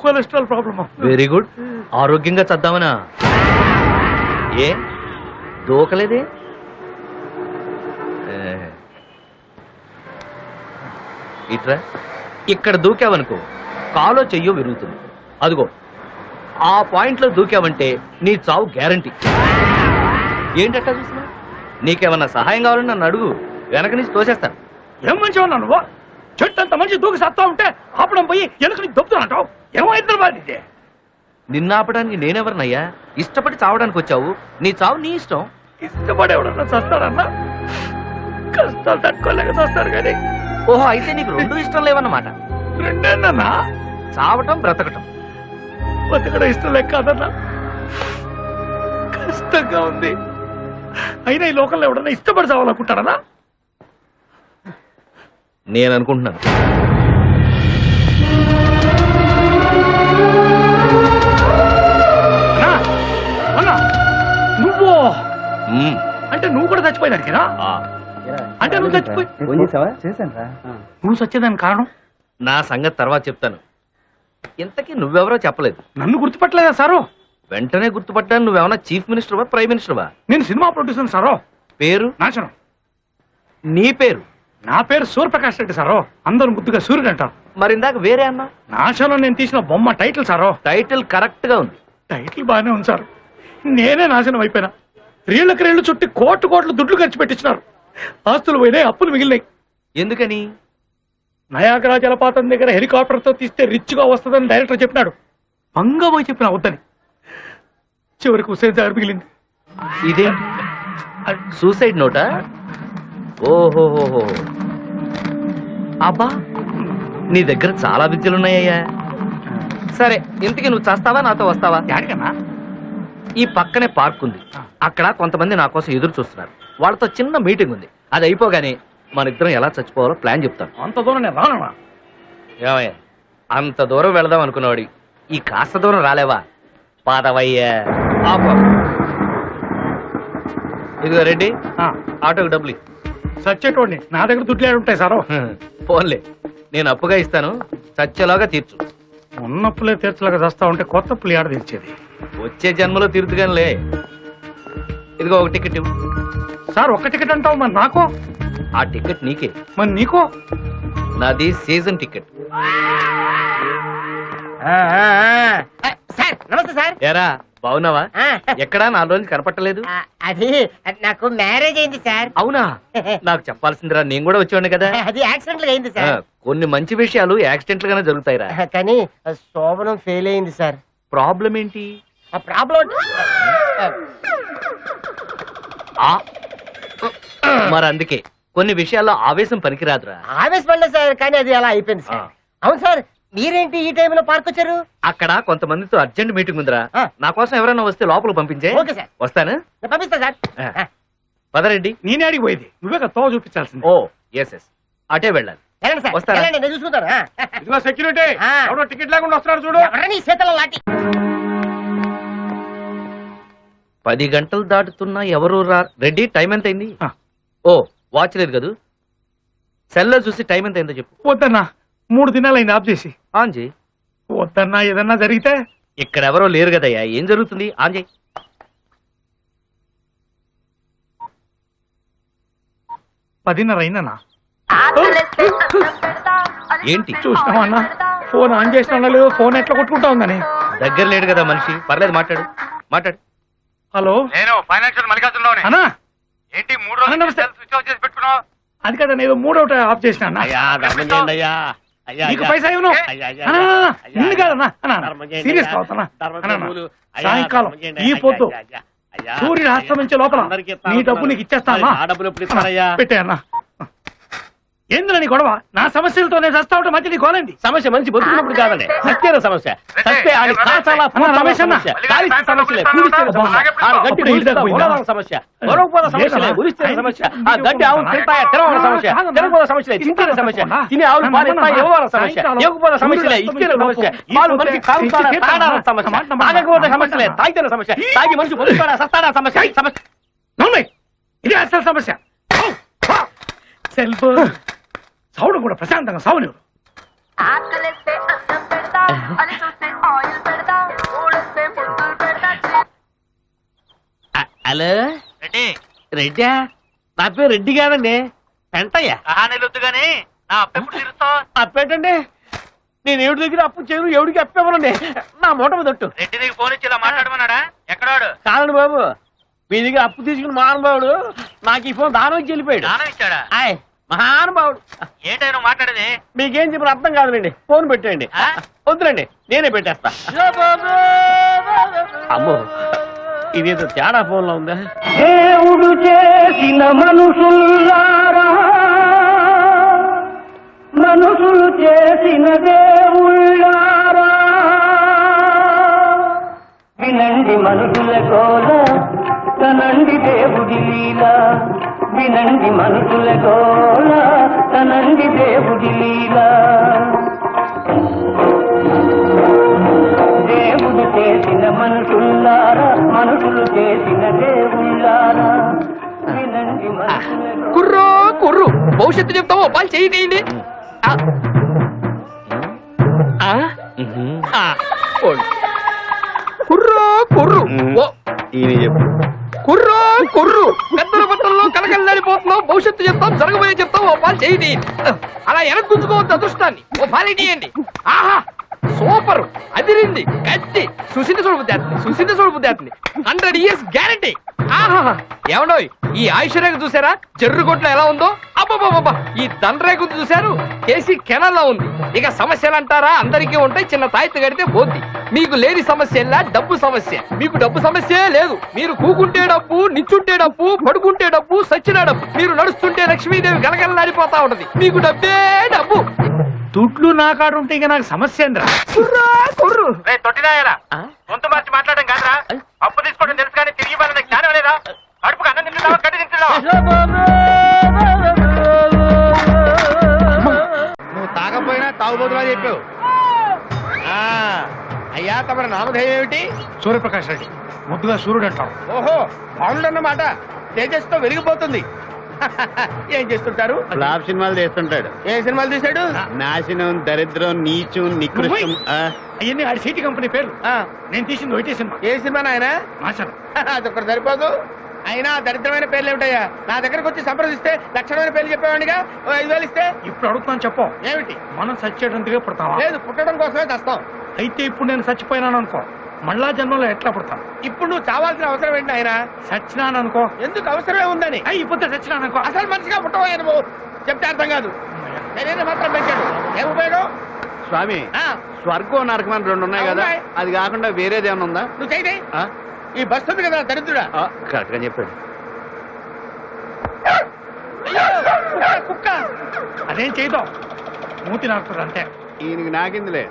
కొలెస్ట్రాల్ ప్రాబ్లమ్. Very good. ఆరోగ్యంగా చద్దామనా? ఏ దూకలేదే? ఇట్రా, ఇక్కడ దూకావనుకో కాలో చెయ్యో విరుగుతుంది. అదిగో ఆ పాయింట్ లో దూకావంటే నీ చావు గ్యారంటీ. ఏంటట్టా చూసినా? నీకేమన్నా సహాయం కావాలని నన్ను అడుగు, వెనక నుంచి తోసేస్తాను. ఏం మంచిగా ఉన్నా నువ్వు? చెట్టు అంత మంచి దూకి సత్తా ఉంటే ఆపడం పోయి వెనక నుంచి దొబ్బుతున్నట్టావు. ఏమైతే బాధ్యతే? నిన్న ఆపడానికి నేనెవరినయ్యా? ఇష్టపడి చావడానికి వచ్చావు, నీ చావు నీ ఇష్టం. ఇష్టపడేవాడన్నా చస్తాడన్నా? కష్టాలు తట్టుకోలేక చస్తాడు కానీ. ఓహో, అయితే నీకు రెండు ఇష్టం లేవన్నమాట. రెండేనన్నా? చావటం బ్రతకటం. బతకడం ఇష్టం లేక కాదన్నా, కష్టంగా ఉంది. అయినా ఈ లోకంలో ఎవడన్నా ఇష్టపడి చావాలనుకుంటాడన్నా? నేను అనుకుంటున్నాను. అన్నా నువ్వు మ్మ్. అంటే నువ్వు కూడా చచ్చిపోయినాడికినా? ఆ, అంటే నువ్వు చచ్చిపోయి నువ్వు చచ్చేదానికి కారణం నా సంగతి తర్వాత చెప్తాను. ఇంతకీ నువ్వెవరో చెప్పలేదు. నన్ను గుర్తుపట్టలేదా సారు? వెంటనే గుర్తుపట్టాను. నువ్వేమన్నా చీఫ్ మినిస్టర్వా, ప్రైమ్ మినిస్టర్వా? నేను సినిమా ప్రొడ్యూసర్ సారో. పేరు? నాశనం. నీ పేరు? నా పేరు సూర్యప్రకాష్ రెడ్డి సారో. అందరూ ముద్దుగా సూర్యుడు అంటారు. మరి ఇందాక వేరే అన్నా? నాశనం నేను తీసిన బొమ్మ టైటిల్ సారో. టైటిల్ కరెక్ట్ గా ఉంది. టైటిల్ బాగానే ఉంది సార్. నేనే నాశనం అయిపోయినా. రీళ్లకు రీళ్లు చుట్టి కోట్లు దుడ్లు ఖర్చు పెట్టించినారు. ఆస్తులు పోయినాయి, అప్పులు మిగిలినాయి. ఎందుకని? నయాగరా జలపాతం దగ్గర హెలికాప్టర్ తో తీస్తే రిచ్ గా వస్తుందని డైరెక్టర్ చెప్పినాడు. పంగా పోయి చెప్పిన వద్దని. చివరికి హుసేన్ సాగర్ మిగిలింది. ఇదే సూసైడ్ నోటా? ఓహోహోహో, అబ్బా నీ దగ్గర చాలా విద్యలున్నాయ్యా. సరే, ఇంతకీ నువ్వు చేస్తావా, నాతో వస్తావా? యాడికన్నా? ఈ పక్కనే పార్క్ ఉంది. అక్కడ కొంతమంది నా కోసం ఎదురు చూస్తున్నారు. వాళ్ళతో చిన్న మీటింగ్ ఉంది. అది అయిపోగానే మన ఇద్దరం ఎలా చచ్చిపోవాలో ప్లాన్ చెప్తాను. అంత దూరం నేను రానన్నా. ఏమయ్యా, అంత దూరం వెళదాం అనుకున్నవాడి ఈ కాస్త దూరం రాలేవా? పాదవయ్యా. ఆపు. ఇదిగో రెడ్డి, ఆటోకి డబ్బులు ఇ. సచ్చేటోడిని నా దగ్గర దుడ్లు ఉంటాయి సారో. ఫోన్లే, నేను అప్పుగా ఇస్తాను, చచ్చేలాగా తీర్చు. ఉన్నప్పులే తీర్చలాగా చేస్తా ఉంటే కొత్త అప్పులు ఏడ తీర్చేది? వచ్చే జన్మలో తీరుతుగానిలే. ఇదిగో ఒక టికెట్ ఇవ్వు. సార్ ఒక్క టికెట్ అంటావు, మరి నాకు? ఆ టికెట్ నీకే. మరి నీకో? నాది సీజన్ టికెట్. సార్ నమస్తే సార్. ఏరా బాగున్నావా? ఎక్కడా 4 రోజులు కనపట్టలేదు. అది నాకు మ్యారేజ్ అయింది సార్. అవునా? నాకు చెప్పాల్సిందిరా, నేను కూడా వచ్చేవాడిని కదా. అది యాక్సిడెంట్ అయింది సార్. కొన్ని మంచి విషయాలు యాక్సిడెంట్ గానే జరుగుతాయిరా. కానీ శోభనం ఫెయిల్ అయింది సార్. ప్రాబ్లం ఏంటి? ఆ ప్రాబ్లం మరి అందుకే కొన్ని విషయాల్లో ఆవేశం పనికిరాదురా. ఆవేశపడ్డా సార్, కానీ అది అలా అయిపోయింది సార్. అవును సార్, మీరేంటి ఈ టైంలో పార్క్ వచ్చారు? అక్కడ కొంతమందితో అర్జెంట్ మీటింగ్ ఉందిరా. నా కోసం ఎవరైనా వస్తే లోపల పంపించే. Okay sir. వస్తాను. నేను పంపిస్తా సార్. పదరెడ్డి. నేనే అడిగి పోయేది, నువ్వే కదా తోవ చూపించాల్సింది. ఓ ఎస్ ఎస్, అటే వెళ్ళాలి. వెళ్ళండి సార్, వస్తారా? వెళ్ళండి, నేను చూసుకుంటాను. ఇదిగో సెక్యూరిటీ, ఆ. ఎవడో టికెట్ లేకుండా వస్తున్నాడు చూడు. ఎవరని చేతల లాటి. 10 గంటలు దాటుతున్నా ఎవరు రా. రెడ్డి, టైం ఎంత అయింది? ఆ. ఓ వాచ్ లేదు కదూ. సెల్లో చూసి టైం ఎంత అయిందో చెప్పు. వద్దన్నా, 3 దినాలైంది ఆఫ్ చేసి. ఆన్ చేయి. వద్దన్నా, ఏదన్నా జరిగితే? ఇక్కడ ఎవరో లేరు కదయ్యా, ఏం జరుగుతుంది? ఆన్ చేయి. 10:30 అయిందన్నా. ఏంటి? చూసినావా అన్న, ఫోన్ ఆన్ చేసినా లేదు, ఫోన్ ఎట్లా కొట్టుకుంటా ఉందని. దగ్గర లేడు కదా మనిషి, పర్లేదు మాట్లాడు మాట్లాడు. హలో, నేను ఫైనాన్షియల్ మల్లికార్జునరావుని. అన్నా ఏంటి 3 రోజులు నమస్తే. స్విచ్ ఆఫ్ చేసి పెట్టుకున్నావు? అది కదా, నేను 3 ఆఫ్ చేసిన అన్న. అయ్యా ధర్మం చేయండి అయ్యా. నీకు పైసా ఇవ్వను. నిన్ను కాదన్నా సీరియస్ కావుతున్నా సాయంకాలం ఈ పొద్దు సూర్యుడు అస్తమించే లోపల నీ డబ్బు నీకు ఇచ్చేస్తానా పెట్టే అన్నా. ఏందిరా నీ గొడవ? నా సమస్యలతో నేను చస్తా ఉంటే మధ్య నీ గోలేంది? సమస్య మనిషి బతుకున్నప్పుడు కాదండి, సత్యన సమస్య. సత్య ఆయన కాచాల రమేష్ అన్న. కాలిస్తే సమస్యలే, పూడిస్తే సమస్య, ఆ గడ్డి గురిస్తే ఉలవల సమస్య, ఉలవపోల సమస్యలే, గురిస్తే సమస్య, ఆ గడ్డి ఆవులు తింటాయా తినవల సమస్య, తినపోల సమస్యలే, చింతిన సమస్య, తినే ఆవులు పాలిస్తాయా ఇవ్వవల సమస్య, ఇవ్వకపోల సమస్యలే, ఇచ్చిన సమస్య, పాలు మనిషి కాలుతాడా తాగడాల సమస్య, తాగకపోతే సమస్యలే, తాగిన సమస్య, తాగి మనిషి బతుకుతాడా సస్తాడా సమస్య. సమస్య ఇది అసలు సమస్య. సెల్ ఫోన్ సౌండ్ కూడా ప్రశాంతంగా సౌండ్. హలో రెడ్డా? నా పేరు రెడ్డి కాదండి, పెంటయ్య. నెలొద్దుగానే నా అప్పెప్పుడు తీరుస్తావు? అప్పేటండి, నేను ఎవరి దగ్గర అప్పు చేయను, ఎవడికి అప్పివ్వనండి. నా మూట దొట్టు. రెడ్డి దగ్గర ఫోన్ ఇచ్చి ఇలా మాట్లాడమన్నాడా? ఎక్కడాడు? కాదండి బాబు, మీ దగ్గర అప్పు తీసుకుని మహానుభావుడు నాకు ఈ ఫోన్ దానం ఇచ్చి వెళ్ళిపోయాడు. దానం ఇచ్చాడా? ఆయ్ మహానుభావుడు. ఏంటో నువ్వు మాట్లాడేది? మీకేం చెప్పిన అర్థం కాదులేండి, ఫోన్ పెట్టండి. వద్దులండి, నేనే పెట్టేస్తా. అమ్మో, ఇదేదో తేడా ఫోన్ లో ఉందా? దేవుడు చేసిన మనుషుల్లారా, మనుషులు చేసిన దేవుళ్ళారా, వినండి మనుషుల గోల, తనండి దేవుడి లీల, వినండి మనుషుల గోల, తనండి దేవుడి లీల. దేవుడు చేసిన మనుషుల్లారా, మనుషులు చేసిన దేవుళ్ళారా, వినండి మనుషుల గోల. కుర్రో కుర్రు, భవిష్యత్తు చెప్తావో పాలు చేయి తీయండి. కుర్రో కుర్రు, కుర్రో కుర్రు, పెద్దల బట్టల్లో కలకల్లాడిపోతున్నావు. భవిష్యత్తు చెప్తాం, జరగబోయే చెప్తాం, ఓ పాలు చేయి. అలా వెనక్కి గుంజుకోవద్దు అదృష్టాన్ని, ఓ పాలు ఇటీయండి. ఆహా సూపర్, అదిరింది, గట్టి, సుసింద చూడబుద్దేస్తుంది 100 years గ్యారంటీ. ఆహా ఏమండో ఈ ఆయుష్ రేఖ చూసారా, జర్రు కొట్లో ఎలా ఉందో? అబ్బబ్బబ్బా, ఈ దండరేఖ చూశారు, కేసీ కెనల్లా ఉంది. ఇక సమస్యలు అంటారా, అందరికీ ఉంటాయి, చిన్న తాయితీ కడితే పోద్ది. మీకు లేని సమస్య డబ్బు సమస్య. మీకు డబ్బు సమస్యే లేదు. మీరు కూకుంటే డబ్బు, నిచ్చుంటే డబ్బు, పడుకుంటే డబ్బు, సచ్చిన డబ్బు. మీరు నడుస్తుంటే లక్ష్మీదేవి గలగలలాడిపోతా ఉంటది. మీకు డబ్బే డబ్బు. దుడ్లు నా కాడు ఉంటే ఇక నాకు సమస్య ఏంద్రా? కుర్రు తొట్టిదాయరా, గొంతు మార్చి మాట్లాడడం కాదురా. అప్పు తీసుకోవడం తెలుసు కానీ తిరిగి ఇవ్వాలనే జ్ఞానం లేదా? కడుపుకు అన్నం తింటున్నావా, గడ్డి తింటున్నావా? నువ్వు తాగపోయినా తాగుబోతున్నా చెప్పావు. అయ్యా తమ నామధేయం ఏమిటి? సూర్యప్రకాష్ రెడ్డి, ముద్దుగా సూర్యుడు అంటాం. ఓహో బాగుండన్నమాట, తేజస్తో వెలిగిపోతుంది. ఏం చేస్తుంటారు? ఫ్లాప్ సినిమాలు తీస్తుంటాడు. ఏ సినిమాలు తీశాడు? నాశనం, దరిద్రం, నీచం, నికృష్టం. అవన్నీ ఆడి సిటీ కంపెనీ పేరు. నేను తీసింది ఒకటే సినిమా. ఏ సినిమా నాయన? నాశనం. అదొక్కటి సరిపోదు. అయినా దరిద్రమైన పేర్లు ఏమిటయ్యా? నా దగ్గరకు వచ్చి సంప్రదిస్తే లక్షణమైన పేర్లు చెప్పేవాడిగా. 5,000 ఇస్తే ఇప్పుడు అడుగుతున్నాను చెప్పు. ఏమిటి? మనం చచ్చేటందుకే పుడతావా? లేదు, పుట్టడం కోసమే చస్తాం. అయితే ఇప్పుడు నేను చచ్చిపోయినాను అనుకో, మళ్ళా జన్మలో ఎట్లా పుడతాను? ఇప్పుడు నువ్వు చావాల్సిన అవసరం ఏంటి ఆయన? చచ్చినాను అనుకో. ఎందుకు అవసరమే ఉందని? ఇప్పుడు చచ్చినాను అనుకో. అసలు మనిషిగా పుట్టవా నువ్వు? చెప్తే అర్థం కాదు. నేనే మాత్రం పెంచాడు, ఏం ఉపయోగం? స్వామి, స్వర్గం నరకం అని 2 ఉన్నాయి కదా, అది కాకుండా వేరేది ఏమన్నా ఉందా? నువ్వు చేయి. ఈ బస్సు ఉంది కదా దరిద్రుడా. కరెక్ట్ గా చెప్పాడు. కుక్క అదేం చేయదు, మూతి నాకుతుంది అంతే. ఈయనకి నాకిందిలే.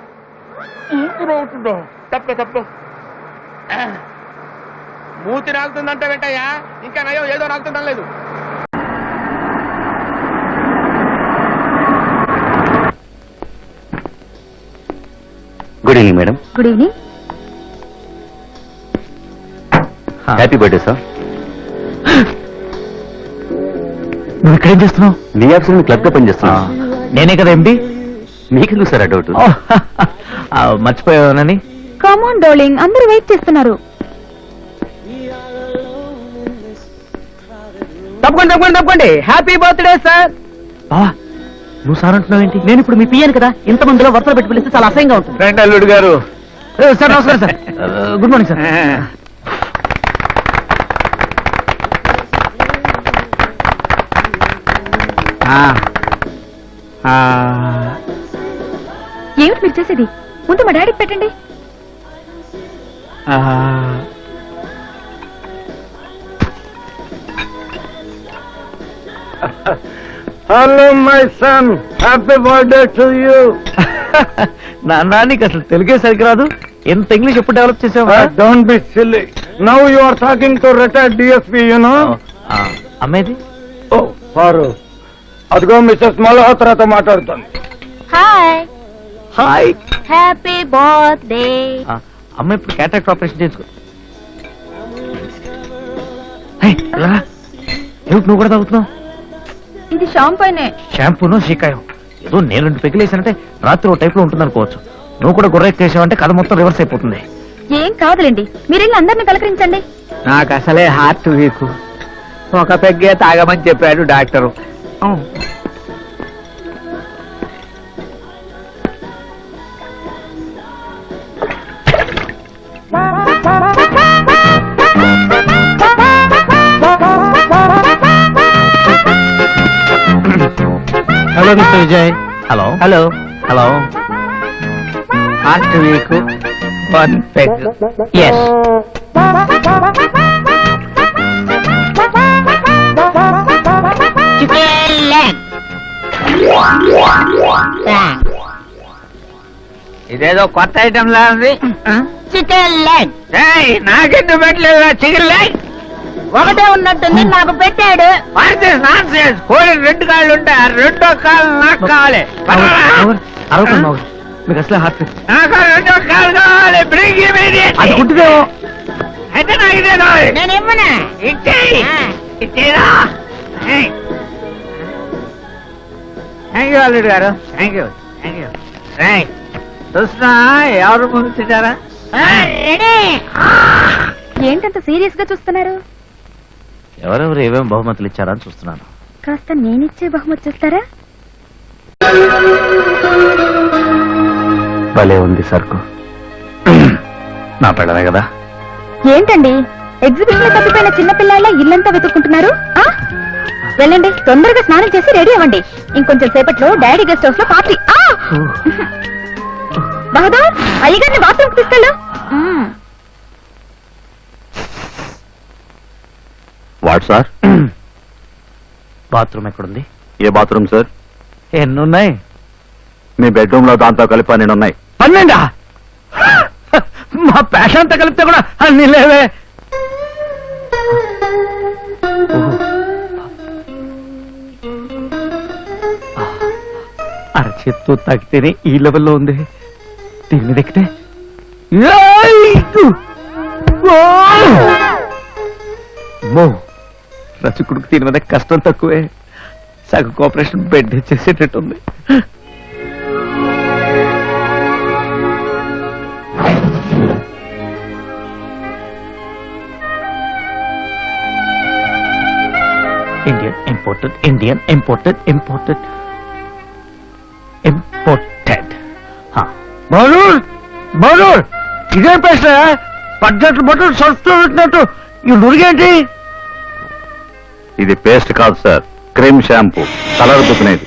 తప్పు మూతి నాకుతుందంటే వెంటయ్యా, ఇంకా నయం ఏదో నాకుతుందని లేదు. Good evening madam. Good evening. Happy birthday sir. నువ్వు ఇక్కడేం చేస్తున్నావు? మీ ఆఫీస్ క్లబ్ గా పనిచేస్తున్నా. నేనే కదా ఎండి. మీకెందుకు సార్ ఆ డౌట్? మర్చిపోయావనని. కమ్ ఆన్ డార్లింగ్, అందరూ వెయిట్ చేస్తున్నారు. తప్పకుండా హ్యాపీ బర్త్డే సార్. నువ్వు సార్ అంటున్నావు ఏంటి? నేను ఇప్పుడు మీ పియ్యాను కదా, ఇంతమందిలో వరుసలు పెట్టి పిలిస్తే చాలా అసహ్యంగా ఉంటుంది. రండి అల్లుడు గారు. సార్ నమస్కారం సార్. Good morning sir. ఏమిటి మీరు చేసేది? ముందు మా డాడీకి పెట్టండి. Hello my son, happy birthday to you. నాన్న నీకు అసలు తెలుగే సరిగ్గా రాదు, ఎంత ఇంగ్లీష్ ఎప్పుడు డెవలప్ చేసావా? Don't be silly. Now you are talking to retired DSP, you know. అమ్మేది? ఓ పారు, అదిగో మిస్సెస్ మల్హోత్రాతో మాట్లాడుతుంది. హాయ్. హాయ్. Happy birthday. అమ్మ ఇప్పుడు క్యాటరాక్ట్ ఆపరేషన్ చేసుకో. హే, రా. ఏమిటి నువ్వు కూడా తాగుతున్నావు? ఇది షాంపైనే. షాంపూను షీకాయం ఏదో నేను 2 పెగిలేసానంటే రాత్రి ఓ టైప్ లో ఉంటుంది అనుకోవచ్చు. నువ్వు కూడా గుర్రెక్కేసావంటే కథ మొత్తం రివర్స్ అయిపోతుంది. ఏం కాదులేండి, మీరెళ్ళి అందరిని పలకరించండి. నాకు అసలే హార్ట్ వీక్. ఒక పెగ్గే తాగమని చెప్పాడు doctor. Hello mister Vijay. Hello hello hello. Heart weak, 1 peg. Yes. ఇదేదో కొత్త ఐటమ్ లా ఉంది. చికెన్ లెగ్ నాకెందుకు పెట్టలేదు చికెన్ లెగ్? ఒకటే ఉన్నట్టుంది, నాకు పెట్టాడు. కోడి 2 కాళ్ళు ఉంటాయి, ఆ 2వ కాళ్ళు నాకు కావాలి. అరవకుండా మీకు అసలే హార్ట్ నాకు 2వ కాళ్ళు కావాలి. బ్రింగ్ అది గుడ్డిదేమో. అయితే నాకు ఇదే కావాలి. నేను ఇవ్వనా? ఇచ్చేయి. ఇచ్చేదా? థ్యాంక్ యూ అల్లుడు గారు, థ్యాంక్ యూ థ్యాంక్ యూ. చూస్తున్నా ఎవరు ముందు తింటారా? ఏంటంత సీరియస్ గా చూస్తున్నారు? ఎవరెవరు ఏమేమి బహుమతులు ఇచ్చారా అని చూస్తున్నాను. కాస్త నేనిచ్చే బహుమతి చూస్తారా? భలే ఉంది సరుకు. నా పెడమే కదా. ఏంటండి ఎగ్జిబిషన్ లో తప్పిపోయిన చిన్నపిల్లాళ్ళ ఇల్లంతా వెతుక్కుంటున్నారు? వెళ్ళండి, తొందరగా స్నానం చేసి రెడీ అవ్వండి. ఇంకొంచెం సేపట్లో డాడీ గెస్ట్ హౌస్ లో పార్టీ. బహదూర్, అయ్యగారిని బాత్రూమ్ తీసుకెళ్ళు. What sir? బాత్రూమ్ ఎక్కడుంది? ఏ బాత్రూమ్ సార్? ఎన్నున్నాయి? మీ బెడ్రూమ్ లో దాంతో కలిపి 12 ఉన్నాయి. 12? మా ప్యాషన్ అంతా కలిపితే కూడా అన్ని లేవే. అరచేత్తో తాకితేనే ఈ లెవెల్లో ఉంది. దీని మీద ఎక్కితే రచకుడికి దీని మీద కష్టం తక్కువే. సగం కోఆపరేషన్ బెడ్ చేసేటట్టుంది. Indian imported, Indian imported, imported, imported. బౌలూర్ బౌలూర్, ఇదే పేస్ట్ పడ్జెట్లు బట్టలు సరుస్తూ పెట్టినట్టు ఈ నురిగేంటి? ఇది పేస్ట్ కాదు సార్, క్రీమ్ షాంపూ, కలర్ దుక్కునేది.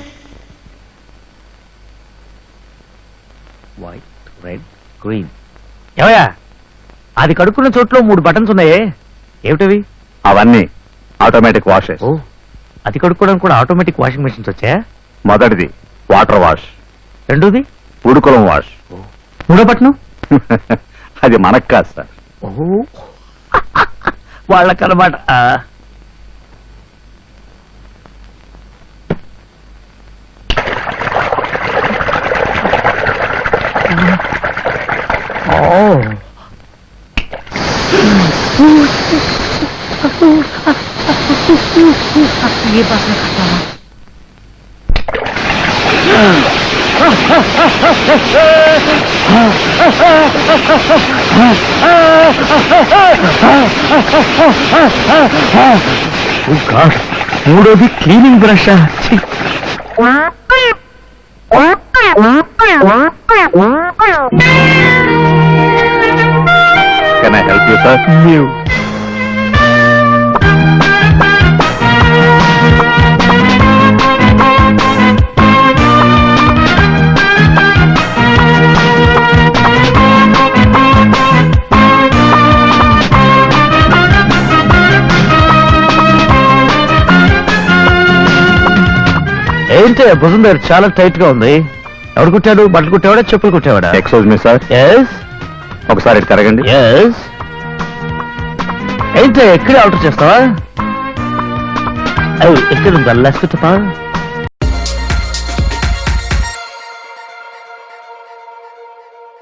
White, red, green. ఏమయ్యా, అది కడుక్కున్న చోట్లో 3 బటన్స్ ఉన్నాయే, ఏమిటవి? అవన్నీ ఆటోమేటిక్ వాషెస్. ఓ, అది కడుక్కోవడానికి కూడా ఆటోమేటిక్ వాషింగ్ మెషిన్స్ వచ్చాయా? మొదటిది వాటర్ వాష్, రెండోది ఉడుకులం వాష్. మూడో బటను అది మనకు కాదు సార్. ఓ వాళ్ళకన్నమాట. ये बात मैं करता हूँ. మూడోది cleaning brush. Can I help you sir? ఏంటి భుజం దగ్గర చాలా టైట్ గా ఉంది. ఎవడు కుట్టాడు? బట్టలు కుట్టేవాడా, చెప్పులు కుట్టేవాడా? ఎక్స్క్యూజ్ మీ సార్, ఎస్ ఒకసారి ఇటు తిరగండి. ఎస్. ఏంటి ఎక్కడే ఆర్డర్ చేస్తావా? ఎక్కడ ఉందా లెఫ్ట్ తప్ప?